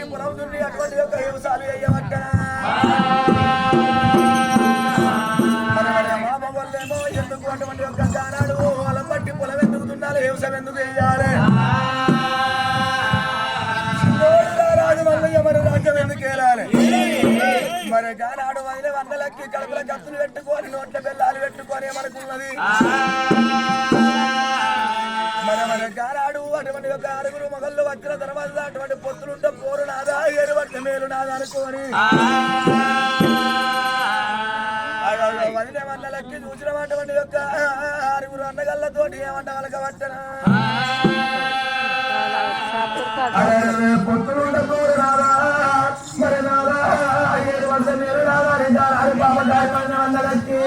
పట్టి పొలం దున్ని అటువంటి యొక్క వ్యవసాయాలు అయ్యవట్ట మామ వల్లేమో ఎందుకు అటువంటి యొక్క జానాడు పొలం పట్టి పొలం ఎందుకు దున్నాలి వ్యవసాయం ఎందుకు వేయాలి రాజు మల్లయ్య మరి రాజ్యం ఎందుకు వేయాలి మరి గానాడు వదిలే వందలకి కడుపుల కత్తులు పెట్టుకొని నోట్ల బెల్లాలు పెట్టుకొని ఏమనుకున్నది మరి గానాడు అటువంటి ఒక ఆరుగురు మొగళ్ళు వచ్చిన తర్వాత అటువంటి పొత్తులుంటే పోరు నాదా ఏడు వట్ల మేలు నాదా అనుకోని వదిలే వందలకి చూసిన అటువంటి యొక్క ఆరుగురు అన్నగళ్ళతోటి ఏమంట వాళ్ళకి పట్టనా పొత్తులుంటే పోరు నాదా మరి నాదా ఏడు వట్ల మేలు నాదా అని పాప గాయపడిన వందలకి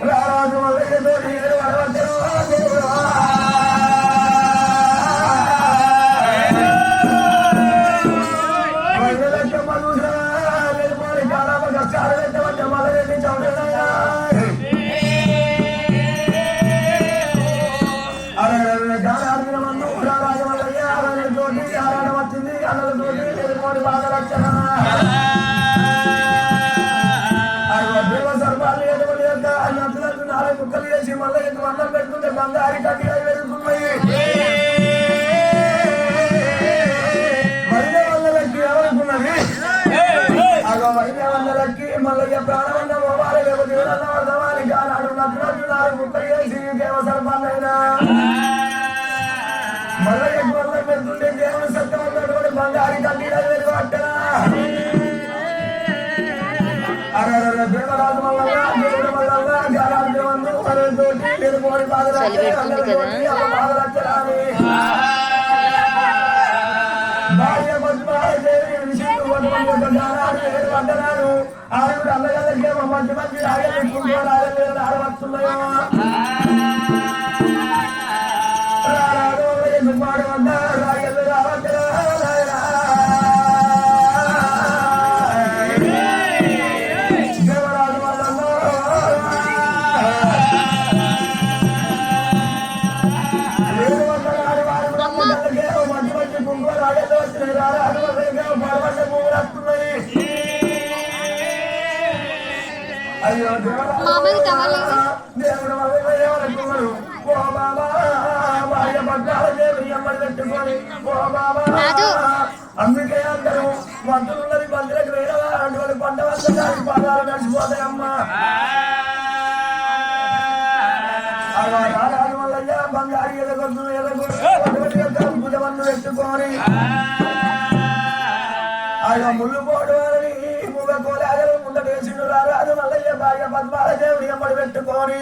రాజు మల్లయ్య తోటి ఏడు వడవచ్చను ముక్కలు చేసి మళ్ళీ అన్నం పెట్టుకుంటే బంగారి కట్టి వెళ్తున్నాయి వైద్య వందలకి ఎవరుకున్నది అగో వైద్య వందలకి మళ్ళీ ప్రాణమన్న పోవాలి లేకపోతే ఎవరన్నా వర్ధవాలి కానాడు నచ్చినట్టున్నారు ముక్కలు చేసి దేవసర్పాలైనా మళ్ళీ అన్నం పెడుతుంటే దేవుని సత్యం ఉన్నటువంటి బంగారి కట్టి వెలుగు అట్టనా దేవరాజు మల్ల దేవుడు మల్ల భార్య పద్మాదేవి అంటున్నాడు ఆరుగురు అల్లగల్లకేమో మంచి మంచి ఆడవస్తున్నాయో దుమ్మాడు వద్ద రాయలు రావచ్చరా దేవుడు ఏమనుకున్నాడు ఓ బాబా భార్య పట్టాల దేవుడు ఎమ్మడి పెట్టుకొని ఓ బాబా అందుకే అందరూ వంతులున్నది బంధులకు వేరవా అటువంటి పంట వంద పాదాలు నడిచిపోతాయమ్మా రాజు వల్లయ్య బంగారు ఎదగొద్దు భుజమన్ను పెట్టుకొని ఆయన ముళ్ళు పోడు అని ముగ కోలాగలు ముందటేసిండు రాజు మల్లయ్య భార్య పద్మాల దేవుడి ఎమ్మడి పెట్టుకొని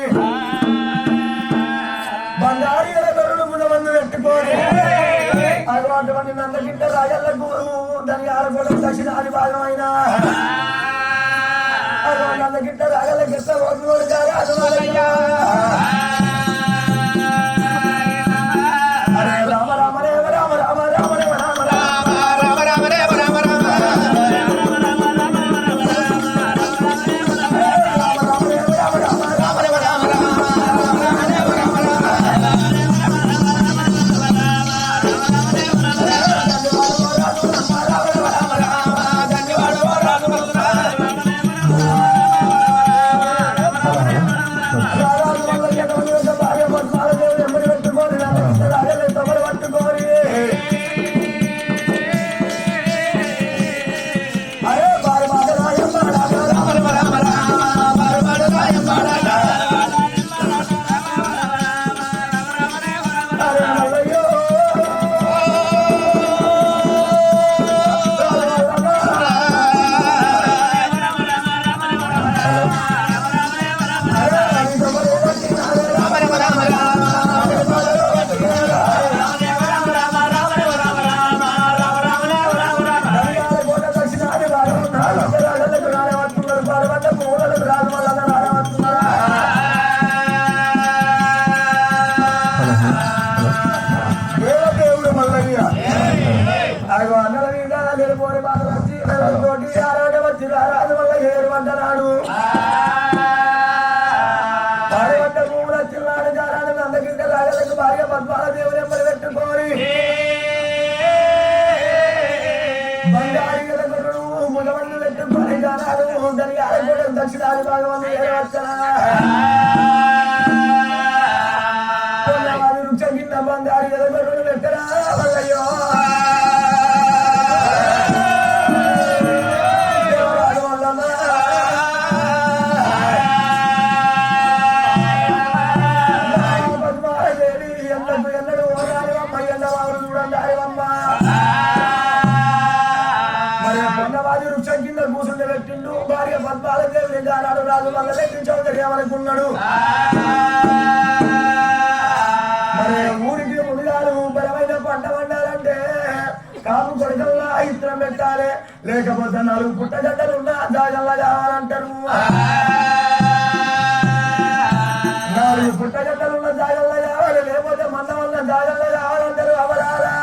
బంగారు ఎదగొర్రుడు భుజమన్ను పెట్టుకొని అటువంటి నందకింట రాజలకు దాని ఆరగొడ దక్షిణాది భాగమైన నందకింట రాజల గిట్ట ఓట్లు రాజు మల్లయ్య రామ రామ రేవ రామ రామ రామ రేవ రామ రామ రామ రామ రేవ రామ రామ రాజు భాగవంతుడు ఏడవచ్చనా వృక్ష కింద బంగారు ఎదగొడు పెట్టరా వల్లయ్యో దేవరాజు వల్లమ్మ పద్మాదేవి ఎన్నడు ఎన్నడు ఓడాలి అమ్మ ఎన్నవారు చూడండి అమ్మ మరి పొన్నవాది వృక్షం కింద కూసుండి పెట్టిండు భార్య పద్మాదేవి గానాడు రాజు వల్ల దగ్గర చౌదరి ఏమనుకున్నాడు మరి ఊరికి మునిగాడు బలమైన పంట పండాలంటే కాపు కొడుకల్లా ఇత్రం పెట్టాలి లేకపోతే 4 పుట్టగడ్డలున్నా జాగల్లా కావాలంటారు 4 పుట్టగడ్డలున్న జాగల్లా కావాలి లేకపోతే మంద వల్ల జాగల్లా కావాలంటారు అవరారా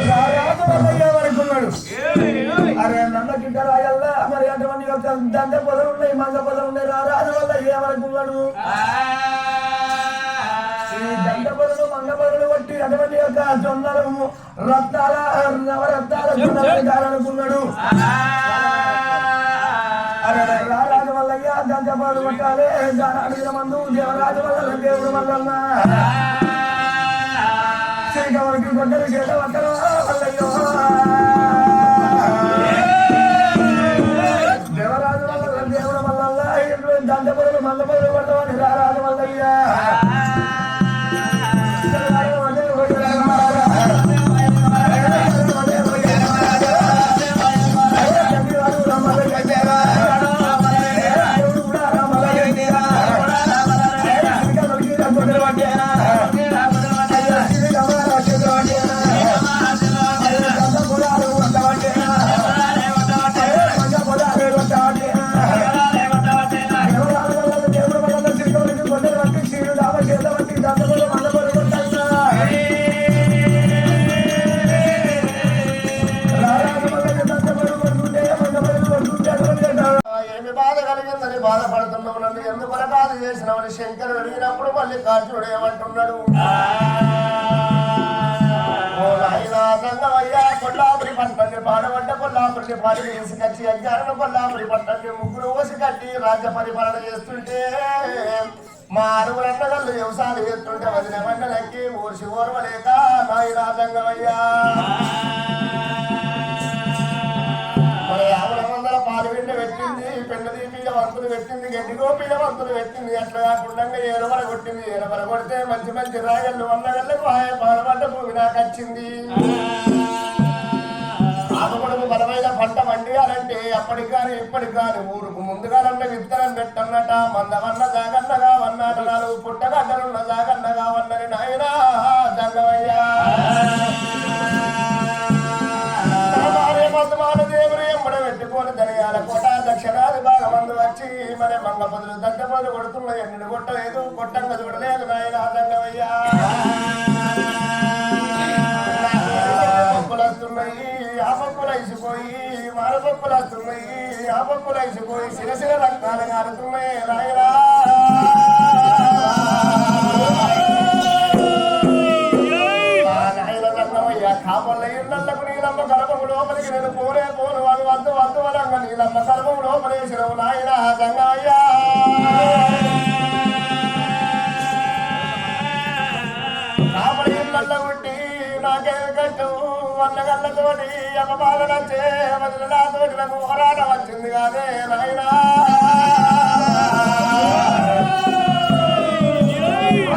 రాజు వల్లయ్య అనుకున్నాడు అరే నన్నకింట రాగల్లా మరి అటువంటి యొక్క దండ పొదలు ఉన్నాయి మంగ పొదలు ఉన్నాయి రాజు వల్ల ఏమనుకున్నాడు ఈ దండ పొదలు మంగ పొదలు కొట్టి అటువంటి యొక్క జొన్నలు రత్నాల నవరత్నాల జొన్నలు అనుకున్నాడు అరే రాజు వల్లయ్య దండ పొదలు కొట్టాలి అడిగిన మందు దేవరాజు వల్ల దేవుడు వల్ల శ్రీకవరికి కొట్టలు చేత పట్టరు వల్లయ్యో దేవరాజు వల్ల దేవుడు వల్ల దండ పొదలు మంద పొదలు కొట్టమని రాజు వల్లయ్యా బాధపడుతున్నావు నన్ను ఎందుకు బాధ చేసినావని శంకరుడు అడిగినప్పుడు మళ్ళీ కార్జుడు ఏమంటున్నాడు కొల్లాపురి పట్టణి పాడబడ్డ కొల్లాపురిని పాడి వేసుకొచ్చి అజ్ఞానం కొల్లాపురి పట్టణి ముగ్గురు ఓసి కట్టి రాజ్య పరిపాలన చేస్తుంటే మా 6 అన్నగళ్ళు వ్యవసాయం చేస్తుంటే వదిన మండలకి ఊర్చి ఓర్వలేక నాయి రాజంగమయ్యా మరి 50 పాలు పిండి పెట్టింది పెండది పీడ వంతులు పెట్టింది గడ్డిగో పీడ వంతులు పెట్టింది అట్లా కాకుండా ఏరబర కొట్టింది ఏరబర కొడితే మంచి మంచి రాగళ్ళు వందగళ్ళకు పాలపడ్డ భూమి నాకు వచ్చింది ఆకుపడుకు బలమైన పంట వండియాలంటే అప్పటికి కానీ ఇప్పటికి కానీ ఊరుకు ముందుగానంటే విత్తనం పెట్టన్నట మందవన్న జాగన్నగా వన్నాడు 4 పుట్టగడ్డలున్న జాగన్నగా వన్నని నాయనా జంగమయ్యా దేవుడు ఎంబడ పెట్టుకొని జరిగాల కోట దక్షిణాది బాగా మందు వచ్చి మరి మంగ పొదులు దండ పొదులు కొడుతున్నాయి ఎన్నిడు కొట్టలేదు కొట్టంగా చూడలేదు నాయన జంగమయ్యా పప్పులు వస్తున్నాయి ఆ పప్పులు అయిసిపోయి మార పప్పులు వస్తున్నాయి ఆ పప్పులు అయిసిపోయి శిరశిర రక్తాలు కారుతున్నాయి రాయరా కాపల్ల ఇళ్లకు నీలమ్మ గర్భము లోపలికి నేను పోనే పోను అది వద్దు వద్దు వరంగ నీలమ్మ గర్భము లోపలేసినవు నాయన గంగయ్యా కాపల ఇళ్లలో ఉండి నాకే కట్టు వన్నగళ్ళతోటి అపబాధ నచ్చే వదిలి నాతోటి నాకు పోరాట వచ్చింది కాదే నాయనా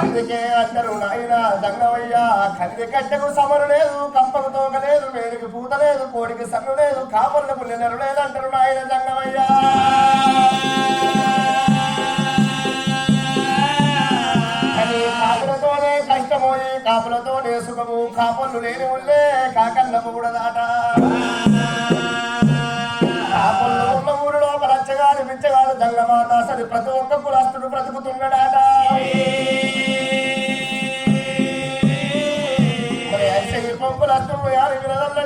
అందుకే అందరూ నాయన దంగవయ్యా కంది కట్టెకు సమరు లేదు కంపకు తోక లేదు వేడికి పూత లేదు కోడికి సన్ను లేదు కాపర్లకు నెనరు లేదంటారు నాయన దంగవయ్యా కానీ కాపులతోనే కష్టమోయి కాపులతోనే సుఖము కాపర్లు లేని ఉండే కాకన్నము కూడా దాట కాపర్లు ఉన్న ఊరు లోపల రచ్చగాడు బిచ్చగాడు దంగమాట అసలు ప్రతి ఒక్క కులస్తుడు బ్రతుకుతున్నాడాట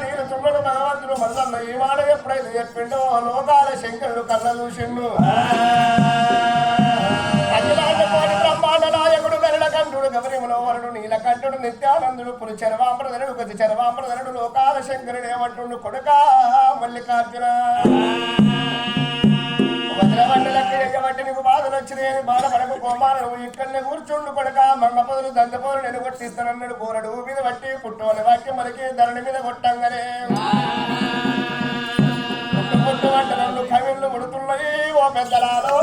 నీరు తుమ్మడు భగవంతుడు మల్లన్న ఈ మాట ఎప్పుడైతే చెప్పిండో లోకాల శంకరుడు కళ్ళ చూసిండు బ్రహ్మాండ నాయకుడు గరుడ కంఠుడు గౌరీములో వరుడు నీలకంఠుడు నిత్యానందుడు శివచంద్రుడు పుని చరవాంబరధనుడు గజ చరవాంబరధనుడు లోకాల శంకరుడు ఏమంటుండు కొడుక మల్లికార్జున వజ్రమండలకి ఎయ్యబట్టి నీకు బాధలు వచ్చినాయని బాధపడకు కోమాల నువ్వు ఇక్కడనే కూర్చుండు కొడుక మంగపదులు దంతపదులు నేను కొట్టిస్తానన్నాడు కూరడు మీద బట్టి పుట్టువని వాక్యం మనకి ధరణి మీద కొట్టంగానే పుట్టు అంటే రెండు కవిళ్ళు ముడుతున్నాయి ఓ పెద్దలాలో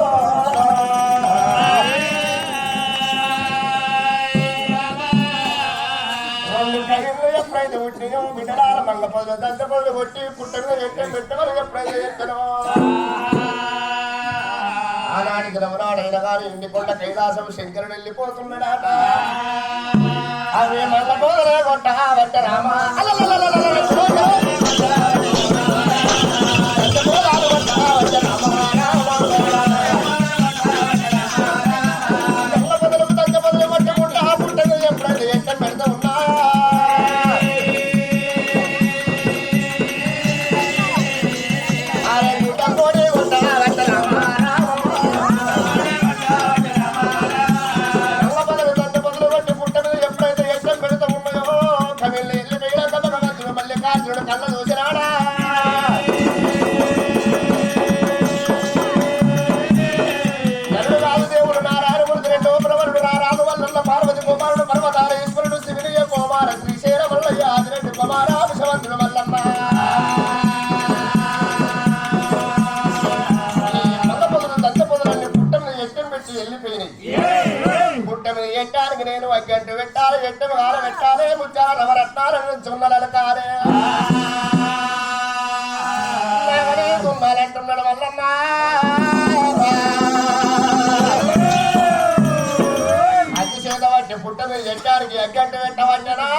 రెండు కవిళ్ళు ఎప్పుడైతే పుట్టినో బిడ్డలాల మంగపదులు దంతపదులు కొట్టి పుట్టగా పెట్టమని ఎప్పుడైతే ఎత్తనో ఆనాడికి రమణాడైన గారు ఇంటికొండ కైలాసం శంకరుడు వెళ్ళిపోతున్నాడట అవే మల్ల పోదలే కొట్ట వట్ట రామ ఎట్టానికి నేను అగ్గంటు పెట్టాలి ఎట్టను ఆల పెట్టాలి ముచ్చాల నవరత్నాలను చున్నలకాలే తుమ్మాలంటున్నాడు వల్లమ్మా అతి చేత పట్టి పుట్ట మీద ఎట్టానికి అగ్గంటు పెట్టవచ్చనా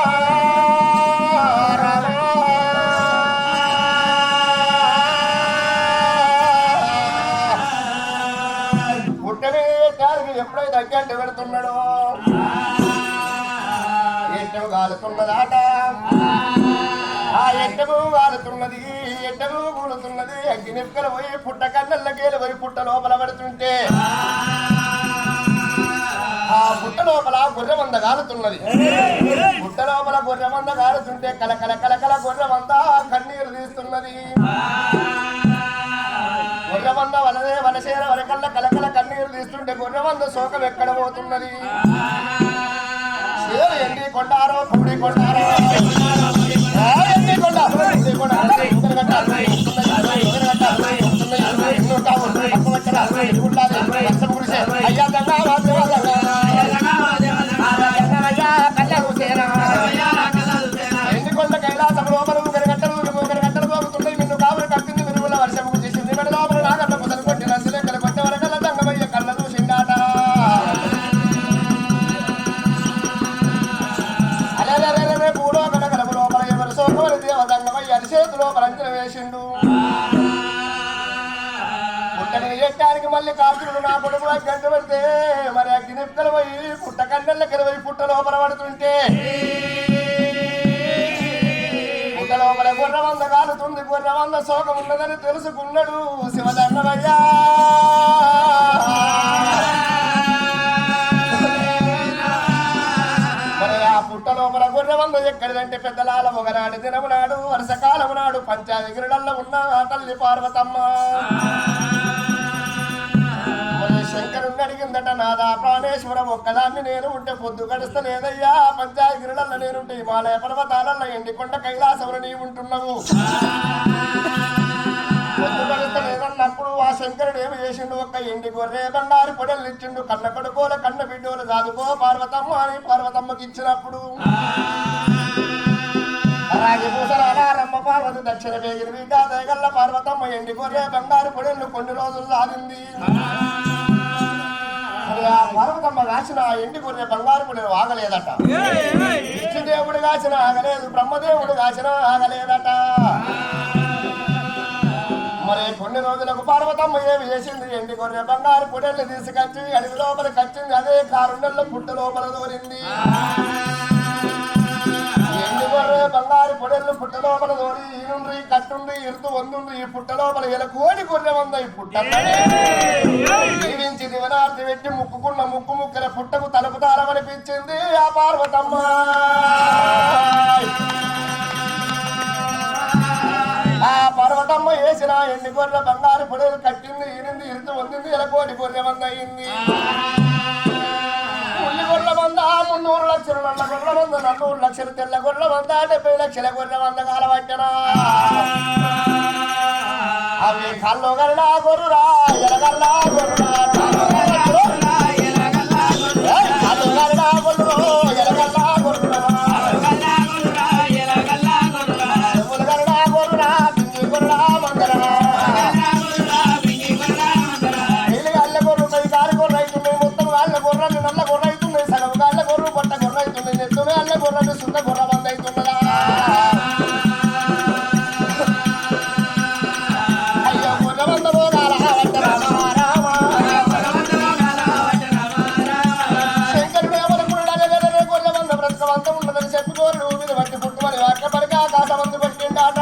ఎప్పుడైతే అగ్గంట పెడుతున్నాడో ఎట్టము కాలుతున్నదాట ఆ ఎట్టము కాలుతున్నది ఎట్టము కూలుతున్నది అగ్గి నిప్పుకలు పోయి పుట్ట కన్నెల్లకేలు పోయి పుట్ట లోపల పడుతుంటే ఆ పుట్ట లోపల గొర్రెమంద కాలుతున్నది పుట్ట లోపల గొర్రెమంద కాలుతుంటే కలకల కలకల గొర్రెమంద కన్నీరు తీస్తున్నది గొర్రెమంద వలదే వలసేర వరకల్ల కలకల కన్నీరు తీస్తుంటే గొర్రెమంద శోకం ఎక్కడ పోతున్నది ఎండి కొండారో పుడి కొండారో ఎండి కొండారు అయ్యా ఎండి కొండ కైలాసం లోపల గట్టలు పోగుతున్నాయి నిన్ను కావులు కట్టింది విరుగుల వర్షము చేసింది మెడ లోపల నాగట్ల పుదలు కొట్టి నందులే కొట్ట వరకల్ల దంగమయ్య కళ్ళ చూసిండాట అలే పూలో కనకలపు లోపల ఎవరు సోకవరి దేవ దంగమయ్య అరిచేతు లోపల అంచన వేసిండు పుట్టని ఎట్టానికి మళ్ళీ కాపులు నా కొడుకు గంట పెడితే మరి అగ్గి నిప్పుకలు పోయి పుట్ట కన్నెళ్ళకి పోయి పుట్ట లోపల పడుతుంటే లోపల గుర్రవంద కాలుతుంది గుర్రవంద శోకం ఉన్నదని తెలుసుకున్నాడు శివదండమయ్యా మరి ఆ పుట్ట లోపల గుర్రవంద ఎక్కడిదంటే పెద్దలాల ఒకనాడు దినము నాడు వర్షకాలము నాడు పంచాదిగిరిడల్లో ఉన్న ఆ తల్లి పార్వతమ్మ శంకరుణ్ణి అడిగిందట నాదా ప్రాణేశ్వరం ఒక్కదాన్ని నేను ఉంటే పొద్దు గడుస్తలేదయ్యా పంచాయగిరిలల్ల నేనుంటే హిమాలయ పర్వతాలల్లో ఎండికొండ కైలాసములు నీ ఉంటున్నావు పొద్దు గడుస్తలేదన్నప్పుడు ఆ శంకరుడు ఏమి చేసిండు ఒక్క ఎండి గొర్రె బండారు పొడలు ఇచ్చిండు కన్న కొడుకోల కన్న బిడ్డోలు దాదుకో పార్వతమ్మ అని పార్వతమ్మకి ఇచ్చినప్పుడు రాగిపూసరారమ్మ పార్వతి దక్షిణ వేగిరి విద్యాదయగల్ల పార్వతమ్మ ఎండి గొర్రె బంగారు పొడలు కొన్ని రోజులు సాగింది పార్వతమ్మ కాసిన ఎండి గొర్రె బంగారు పొడలు ఆగలేదట విష్ణుదేవుడు కాసిన ఆగలేదు బ్రహ్మదేవుడు కాసిన ఆగలేదట మరి కొన్ని రోజులకు పార్వతమ్మ ఏమి చేసింది ఎండి గొర్రె బంగారు పొడలు తీసుకొచ్చి అడవి లోపల కచ్చింది అదే కారుండల్లో పుట్ట లోపల దోరింది ఎండి గొర్రె బంగారు పొడలు పుట్ట లోపల తోడి ఈనుండ్రి కట్టుండ్రి ఇరుతు వందుండ్రి ఈ పుట్ట లోపల ఇలా కోడి గొర్రె వంద ఈ పుట్ట జీవించి దివనార్తి పెట్టి ముక్కుకున్న ముక్కు ముక్కల పుట్టకు తలుపు తారమనిపించింది ఆ పార్వతమ్మ. ఆ పర్వతమ్మ వేసిన ఎన్ని గొర్రె బంగారు పొడలు కట్టింది ఈనింది ఇరుతు వందింది ఇలా కోడి గొర్రె వంద అయింది. ఉల్లి గొర్రెల వంద 300 లక్షలు, నల్ల గొర్రెల వంద 400 లక్షలు, తెల్ల గొర్రెల వంద 70 లక్షల గొర్రెల వంద కాలబట్టినా. అవి కల్లో గల్లా గొర్రురా ఎలగల్లా గొర్రురా కల్లో గల్లా గొర్రురా ఎలగల్లా గొర్రురా ఉలగల్లా గొర్రురా పింగి గొర్రెల మందరా నీళ్ళు గల్ల గొర్రు పై కాలి గొర్రె అవుతున్నాయి, మొత్తం గాళ్ళ గొర్రెలు నల్ల గొర్రె అవుతున్నాయి, సగం గాళ్ళ గొర్రె పొట్ట గొర్రె అవుతున్నాయి, నెత్తునే అల్ల గొర్రెలు సున్న గొర్రె మంద అవుతున్నదా. అయ్యో గొర్రె మంద పోగాల శంకరుడు ఎవరు గొర్రె మంద బ్రతకవంతం ఉన్నదని చెప్పి గోర్రెలు మీద బట్టి పుట్టుమని వాట్ల పడికి ఆకాశ మందు పెట్టిండాట.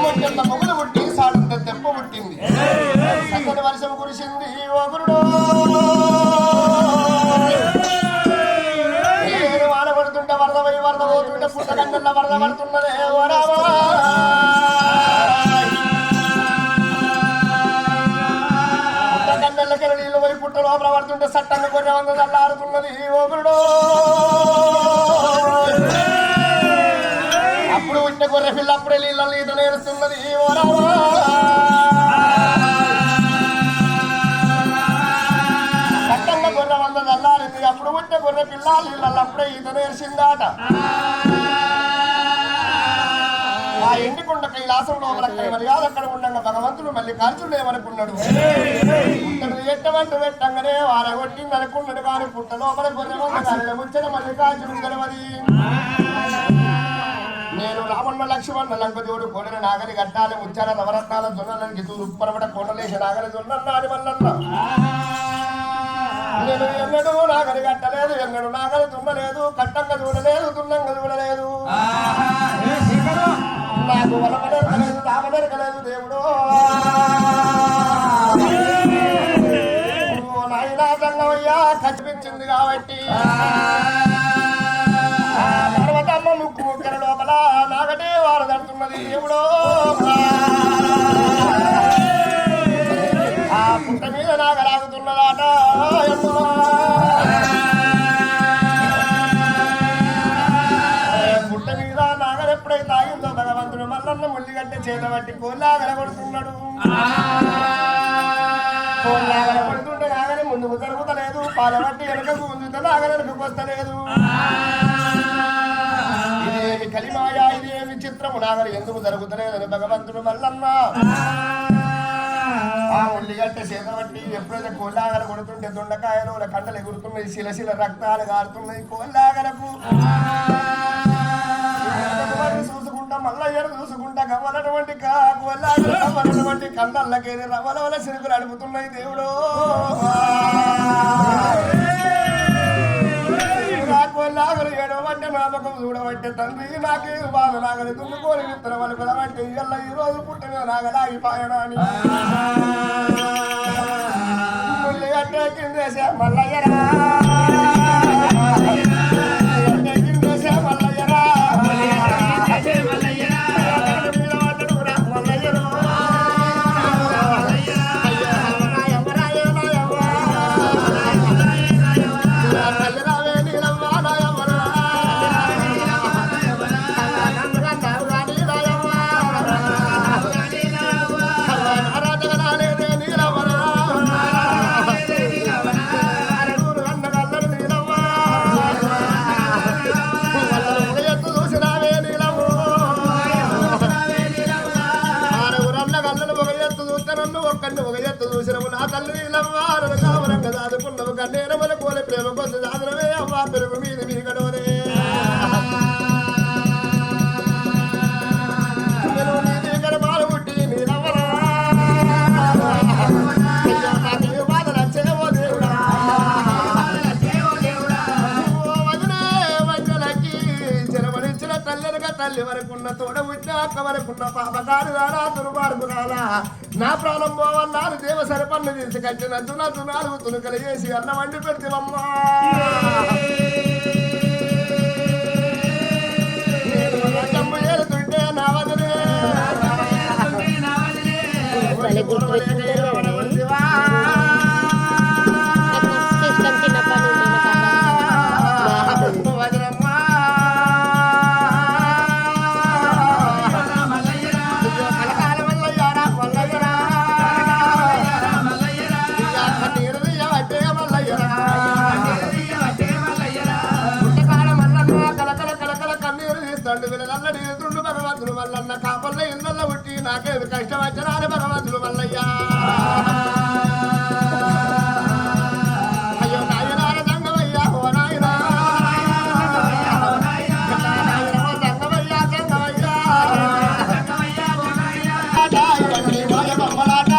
ముట్టంత మొగులు పుట్టి సాడంత తెప్ప పుట్టింది, చక్కని వర్షం కురిసింది. ఓ గురుడు నేను వాన పడుతుంటే వరద పోయి వరద పోతుంటే పుట్టగండల్లో వరద పడుతున్నదే ఓ రామా. పుట్టగండల్లకెళ్ళి నీళ్ళు పోయి పుట్ట లోపల పడుతుంటే సట్టన్న గొర్రె వంద చల్లారుతున్నది. ఓ గురుడు అప్పుడు పుట్టిన గొర్రె పిల్ల అప్పుడే నీళ్ళని ఈత నేరుస్తున్నది. ఓ రామా సట్టన్న గొర్రె వంద చల్లారింది, అప్పుడు పుట్టిన గొర్రె పిల్ల నీళ్ళని అప్పుడే ఈత నేర్చిందాట. ఆ ఎండికొండ కైలాసం లోపల మర్యాద అక్కడ ఉండగా భగవంతుడు మళ్ళీ కాల్చుడు ఏమనుకున్నాడు, పుట్టను ఎట్టమంటూ పెట్టంగానే వారగొట్టింది అనుకున్నాడు. కానీ పుట్ట లోపల గొర్రె వంద ముచ్చట మళ్ళీ కాల్చుడు తెలవది. నేను రామన్న లక్ష్మణ లంకదేవుడు కోడిన నాగలి గట్టాలి ముచ్చార నవరత్నాల జొన్నలకి ఉప్పరపట కొండలేసి నాగలి జొన్నన్న అని మల్లన్న. నేను ఎన్నడూ నాగలి కట్టలేదు, ఎన్నడూ నాగలి తుమ్మలేదు, కట్టంగా చూడలేదు, తున్నంగా చూడలేదు. నాకు వలపడెరకలేదు, తాపడెరకలేదు దేవుడు. నాయనా సంగమయ్యా కనిపించింది కాబట్టి పర్వతమ్మ ముక్కు ముక్కల లోపల నాగటే వారదడుతున్నది దేవుడు. ఆ పుట్ట మీద నాగలాగుతున్నదాట. పుట్ట మీద నాగలెప్పుడైతే ఆగిందో భగవంతుడు మల్లన్న ముల్లిగడ్డ చేత బట్టి కోళ్ళాగల కొడుతున్నాడు. కోళ్ళాగల కొడుతుంటే నాగని ముందుకు జరుగుతలేదు, పాల బట్టి వెనకకు ఉంచుతే నాగల వెనకకు వస్తలేదు. ఇదేమి కలిమాయా, ఇదేమి చిత్రము, నాగలి ఎందుకు జరుగుతలేదని భగవంతుడు మల్లన్న ఆ ఉల్లిగడ్డ చేత బట్టి ఎప్పుడైతే కోళ్ళాగల కొడుతుంటే దొండకాయలు కండలు ఎగురుతున్నాయి, శిలశిల రక్తాలు కారుతున్నాయి కోళ్ళాగలకు. చూసుకుంటా మల్లయ్యను చూసుకుంటా గవ్వలటువంటి గవ్వలటువంటి కండల్లకేది రవ్వల సిరుకులు అడుపుతున్నాయి దేవుడు. నాగలు ఏడవబట్టే నామకం చూడబట్టే తండ్రి నాకే బాధ నాగలి దున్నుకోని విత్తనం వాళ్ళు పిలవంటే ఇళ్ళ ఈ రోజు పుట్టిన నాగలాగి పాయనాని అంటే కిందేసే మల్లయ్యరా కిందేసే మల్లయ్యరా ఒక ఎత్తు చూసినవు నా తల్లి నీలవ్వారు కావరంగా దాదుకున్నావు కన్నేరమల కోల ప్రేమ కొంత దాదరవే అవ్వ పెరుగు మీద మీ గడవరే నీ గడపాలు పుట్టి నీలవ్వరా బాధలు వచ్చేవో దేవుడా పక్క వరకున్న పాపకారి రారా దుర్మార్గురాలా నా ప్రాణం పోవన్నాను దేవ సరిపన్ను తీసుకొచ్చి నన్ను నాలుగు తునుకలు చేసి అన్న వండి పెడితేవమ్మా నేను ఏలుతుంటే నా వదిలే మల్లన్న కాపల్ల ఇళ్ళ ఉట్టి నాకేమి కష్టం వచ్చినాని భగవంతుడు మల్లయ్యా అయ్యో నాయనార దంగమయ్యా ఓ నాయనా దంగమయ్యా దంగమయ్యా బొమ్మలాట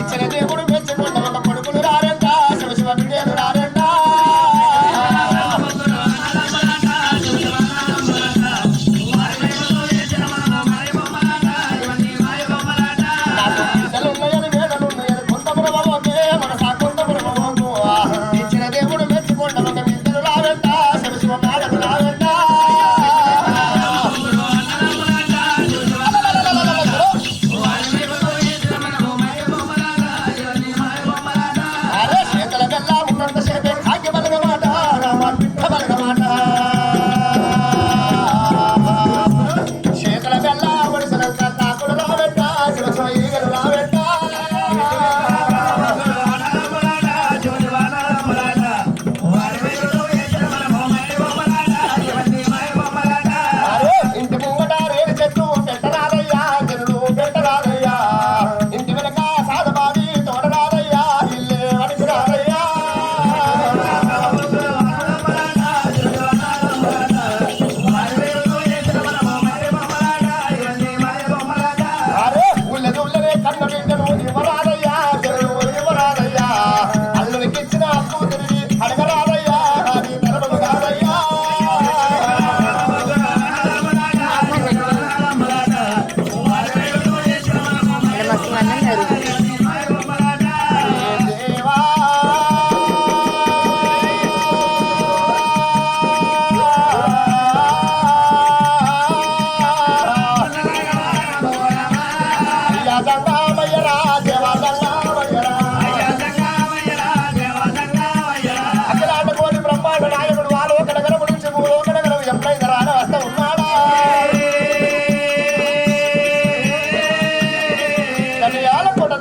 ఇచ్చిన దేవుడు మెచ్చుకుంట ఒక కొడుకులు రారంట శివ శివ బిడ్డలు రారంట బిడ్డలున్నాయని వేడలున్నాయని కొంతపురమోకే మన సాకొంతపురమోకు ఇచ్చిన దేవుడు మెచ్చుకుంట ఒక బిడ్డలు రారంట శివ శివ మేడలు రారంట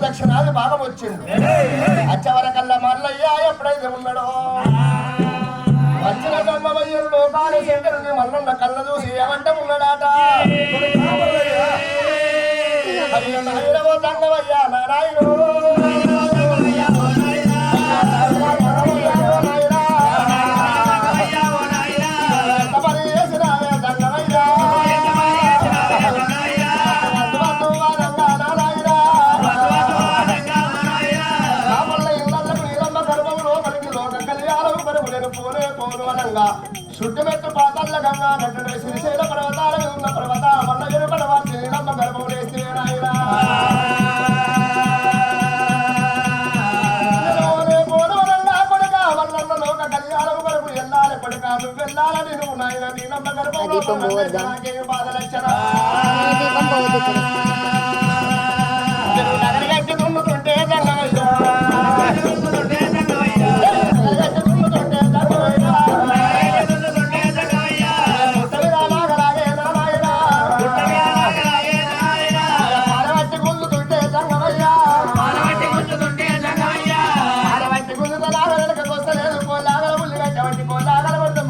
దక్షిణాది భాగం వచ్చింది అచ్చవరకల్లా మల్లయ్య ఎప్పుడైతే ఉన్నాడో వచ్చిన ధర్మవయ్యుడు లోకాలు శంకరుని మల్లన్న కళ్ళ చూసి ఏమంట ఉన్నాడాట అయ్యో నాయుడవో దంగవయ్యా నారాయణ చుట్టుమెట్టు పాతాల గంగా నటుడు శ్రీశైల పర్వతాల మీద ఉన్న పర్వత మల్లయ్య పడవాలి నీలమ్మ గర్భం వేస్తే నాయనా కొడుక మల్లన్న లోక కళ్యాణం కొరకు వెళ్ళాలి కొడుక నువ్వు వెళ్ళాలని నువ్వు నాయన నీలమ్మ గర్భంలో నాకేం బాధలచ్చరా నగరగట్టి దున్నుతుంటే దంగమయ్యా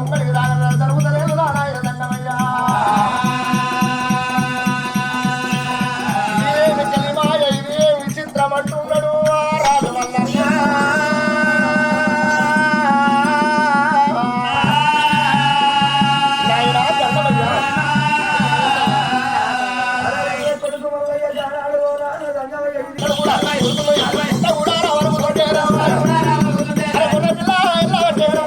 ముక్కడికి రాగ జరుగుతలేదు నాయన దంగమయ్యా ఇక్కడ కూడా ఇంత కూడా వరకుతుంటేరా అరే గొర్రె పిల్ల ఇలా వచ్చేరా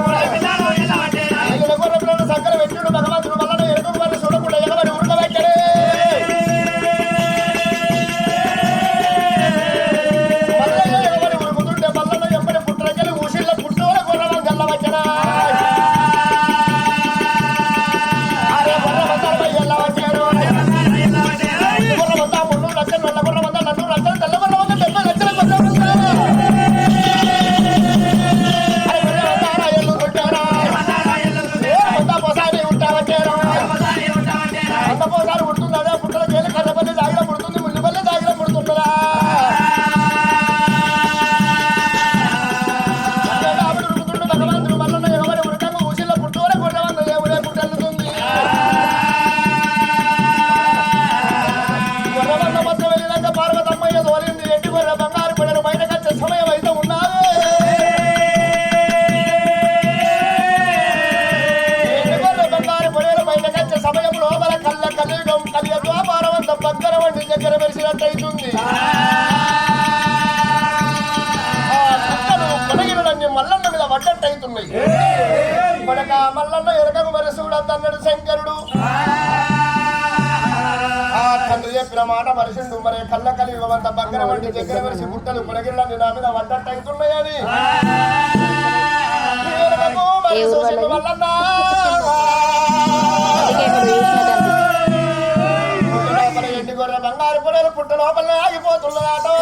గొర్రె పిల్లలు సక్కర వెంటుడు భగవంతుడు వల్ల ఎరుగు వారిని చూడకుండా ఎగబడి ఉడకబెట్టడే మల్లయ్య ఎగబడి ఉడుకుతుంటే మల్లన్న ఎంబడి పుట్టరకెళ్ళి ఊసిళ్ళ పుట్టోల గొర్రెల గల్ల వచ్చరా అరే గొర్రె బందారు ఎలా వచ్చారు గొర్రె బందా 3 లక్షలు నల్ల గొర్రె బందా 2 లక్షలు తెల్ల గొర్రె బందా 70 లక్షలు పోసారి ఉడుతుంది అదే పుట్టల చేలు కర్రపల్లి దాగిన పుడుతుంది ముల్లిపల్లి దాగిన పుడుతుందా ఉడుకుతుండు భగవంతుడు మల్లన్న ఎవరి ఉడకంగా ఊసిలో పుట్టువరే కొట్టవంద దేవుడే పుట్టెళ్తుంది గొర్రెవన్న మొత్తం వెళ్ళినాక పార్వతమ్మయ్య తోలింది ఎట్టి గొర్రె బంగారు పడను బయటకు వచ్చే సమయం అయితే ఉన్నది ఎట్టి గొర్రె బంగారు పడేలు బయటకు వచ్చే సమయం లోపల కలియుగం కలియ ద్వాపారవంత బగ్గర వంటి దగ్గర మెరిసినట్టయితుంది కొనగిరులన్నీ మల్లన్న మీద పడ్డట్టయితున్నాయి మనక మల్లన్న ఎరకకు మరిసూడద్దన్నాడు శంకరుడు ఆ తండ్రి చెప్పిన మాట మరిసిండు మరి కళ్ళ కలియుగం అంత బగ్గర వంటి దగ్గర మెరిసి గుట్టలు కొనగిరులన్నీ నా మీద పడ్డట్టయితున్నాయని ఎరకకు మరిసూసిండు మల్లన్న గొర్రె బంగారు పొడలు పుట్ట లోపలనే ఆగిపోతున్నదాటో